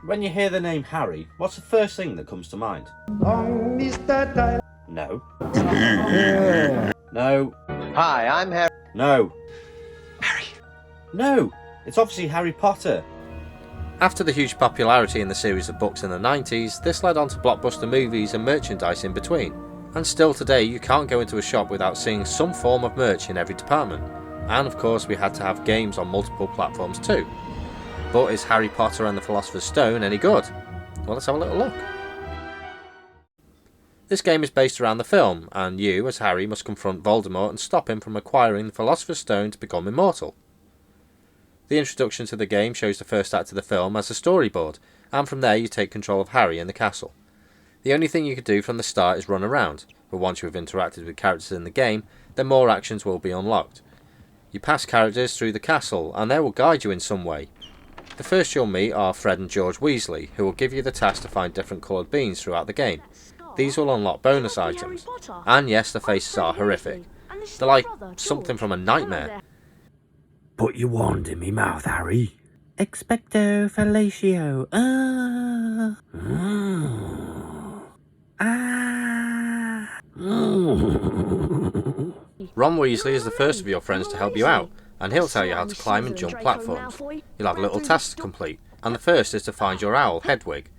When you hear the name Harry, what's the first thing that comes to mind? No. No. Hi, I'm Harry. No. Harry. No. It's obviously Harry Potter. After the huge popularity in the series of books in the 90s, this led on to blockbuster movies and merchandise in between. And still today you can't go into a shop without seeing some form of merch in every department. And of course we had to have games on multiple platforms too. But is Harry Potter and the Philosopher's Stone any good? Well, let's have a little look. This game is based around the film, and you, as Harry, must confront Voldemort and stop him from acquiring the Philosopher's Stone to become immortal. The introduction to the game shows the first act of the film as a storyboard, and from there you take control of Harry in the castle. The only thing you can do from the start is run around, but once you have interacted with characters in the game, then more actions will be unlocked. You pass characters through the castle, and they will guide you in some way. The first you'll meet are Fred and George Weasley, who will give you the task to find different coloured beans throughout the game. These will unlock bonus items. And yes, the faces are horrific. They're like something from a nightmare. Put your wand in me mouth, Harry. Expecto fellatio. Ron Weasley is the first of your friends to help you out, and he'll tell you how to climb and jump platforms. You'll have little tasks to complete, and the first is to find your owl, Hedwig.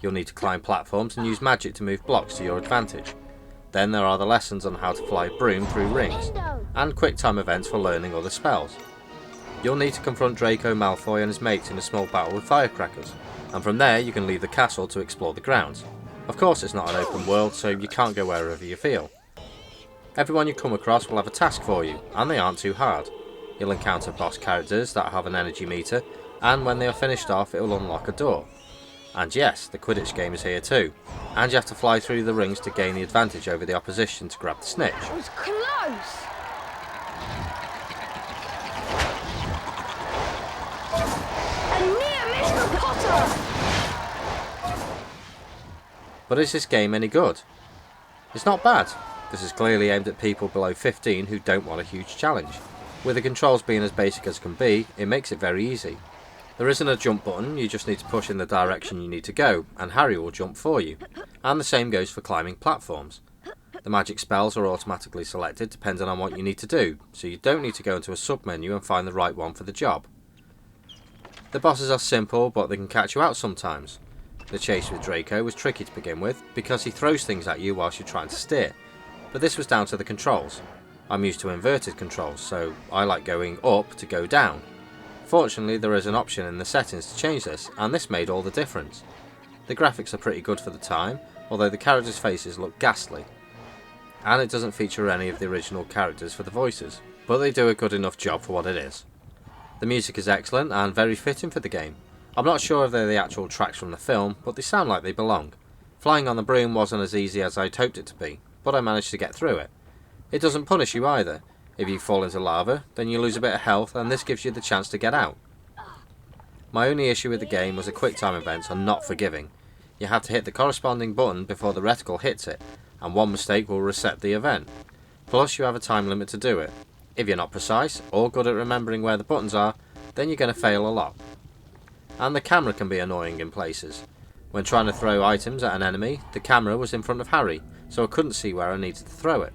You'll need to climb platforms and use magic to move blocks to your advantage. Then there are the lessons on how to fly a broom through rings, and quick time events for learning other spells. You'll need to confront Draco Malfoy and his mates in a small battle with firecrackers, and from there you can leave the castle to explore the grounds. Of course it's not an open world, so you can't go wherever you feel. Everyone you come across will have a task for you, and they aren't too hard. You'll encounter boss characters that have an energy meter, and when they are finished off it will unlock a door. And yes, the Quidditch game is here too, and you have to fly through the rings to gain the advantage over the opposition to grab the snitch. It was close! A near miss for Potter! But is this game any good? It's not bad. This is clearly aimed at people below 15 who don't want a huge challenge. With the controls being as basic as can be, it makes it very easy. There isn't a jump button, you just need to push in the direction you need to go, and Harry will jump for you. And the same goes for climbing platforms. The magic spells are automatically selected depending on what you need to do, so you don't need to go into a sub-menu and find the right one for the job. The bosses are simple, but they can catch you out sometimes. The chase with Draco was tricky to begin with, because he throws things at you whilst you're trying to steer. But this was down to the controls. I'm used to inverted controls, so I like going up to go down. Fortunately, there is an option in the settings to change this, and this made all the difference. The graphics are pretty good for the time, although the characters' faces look ghastly. And it doesn't feature any of the original characters for the voices, but they do a good enough job for what it is. The music is excellent and very fitting for the game. I'm not sure if they're the actual tracks from the film, but they sound like they belong. Flying on the broom wasn't as easy as I'd hoped it to be, but I managed to get through it. It doesn't punish you either. If you fall into lava, then you lose a bit of health, and this gives you the chance to get out. My only issue with the game was the quick time events are not forgiving. You have to hit the corresponding button before the reticle hits it, and one mistake will reset the event. Plus you have a time limit to do it. If you're not precise, or good at remembering where the buttons are, then you're going to fail a lot. And the camera can be annoying in places. When trying to throw items at an enemy, the camera was in front of Harry, so I couldn't see where I needed to throw it.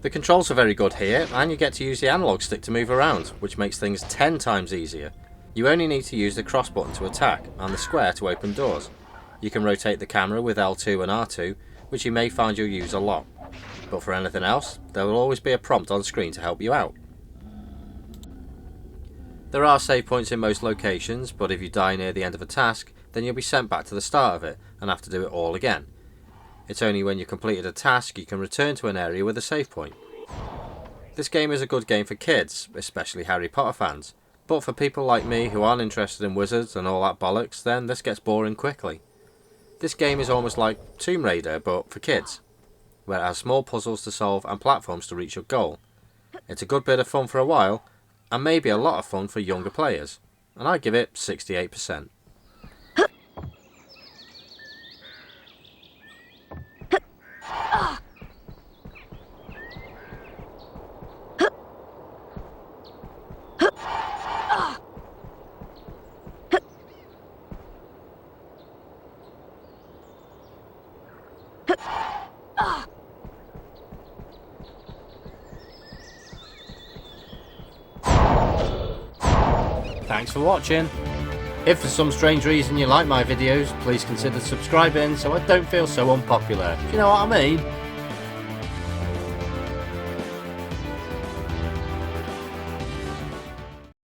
The controls are very good here, and you get to use the analog stick to move around, which makes things 10 times easier. You only need to use the cross button to attack, and the square to open doors. You can rotate the camera with L2 and R2, which you may find you'll use a lot. But for anything else, there will always be a prompt on screen to help you out. There are save points in most locations, but if you die near the end of a task, then you'll be sent back to the start of it, and have to do it all again. It's only when you've completed a task you can return to an area with a save point. This game is a good game for kids, especially Harry Potter fans, but for people like me who aren't interested in wizards and all that bollocks, then this gets boring quickly. This game is almost like Tomb Raider, but for kids, where it has small puzzles to solve and platforms to reach your goal. It's a good bit of fun for a while, and maybe a lot of fun for younger players, and I give it 68%. Thanks for watching. If for some strange reason you like my videos, please consider subscribing so I don't feel so unpopular. Do you know what I mean?